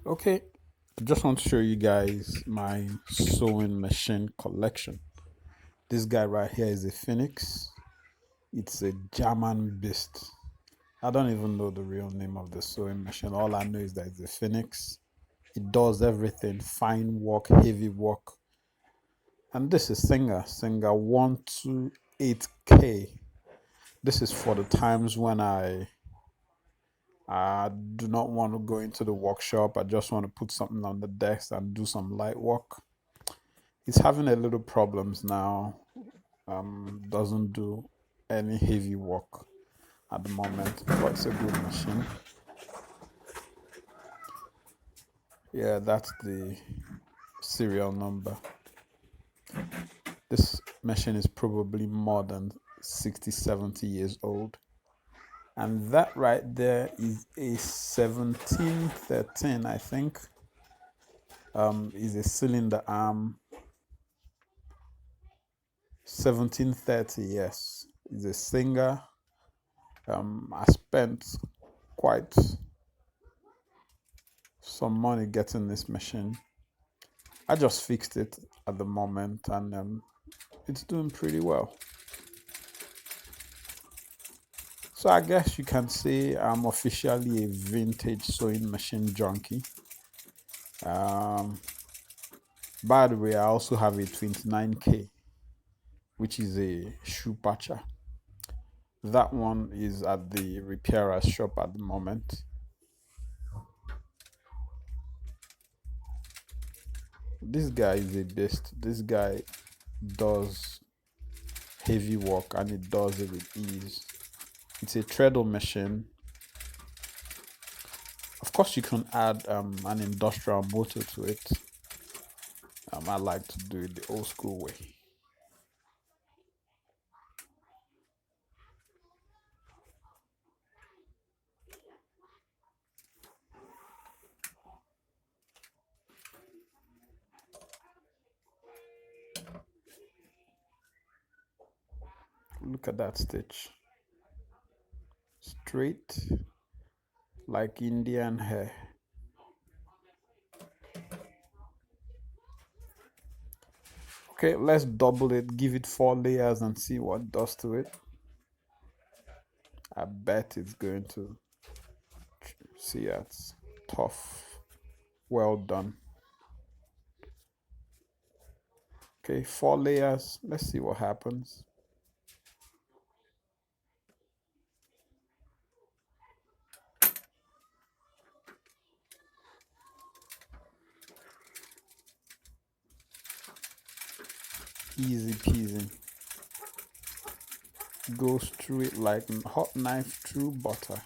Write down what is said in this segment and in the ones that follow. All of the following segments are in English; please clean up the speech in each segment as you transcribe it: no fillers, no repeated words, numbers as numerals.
Okay, I just want to show you guys my sewing machine collection. This guy right here is a Phoenix. It's a German beast. I don't even know the real name of the sewing machine. All I know is that it's a Phoenix. It does everything, fine work, heavy work. And this is Singer 128K. This is for the times when I do not want to go into the workshop. I just want to put something on the desk and do some light work. It's having a little problems now. Doesn't do any heavy work at the moment, but it's a good machine. Yeah, that's the serial number. This machine is probably more than 60, 70 years old. And that right there is a 1713, I think. Is a cylinder arm. 1730, yes. Is a Singer. I spent quite some money getting this machine. I just fixed it at the moment and it's doing pretty well. So I guess you can say I'm officially a vintage sewing machine junkie. Um, by the way, I also have a 29K, which is a shoe patcher. That one is at the repairer's shop at the moment. This guy is a beast. This guy does heavy work and it does it with ease. It's a treadle machine. Of course, you can add an industrial motor to it. I like to do it the old school way. Look at that stitch. Straight like Indian hair. Okay, let's double it, give it 4 layers and see what it does to it. I bet it's going to see it's tough. Well done. Okay, 4 layers. Let's see what happens. Easy peasy. Goes through it like hot knife through butter.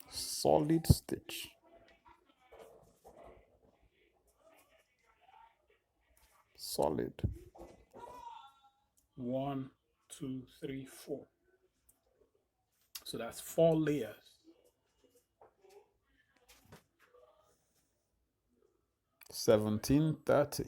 Solid stitch. Solid. One, two, three, four. So that's 4 layers. 1730.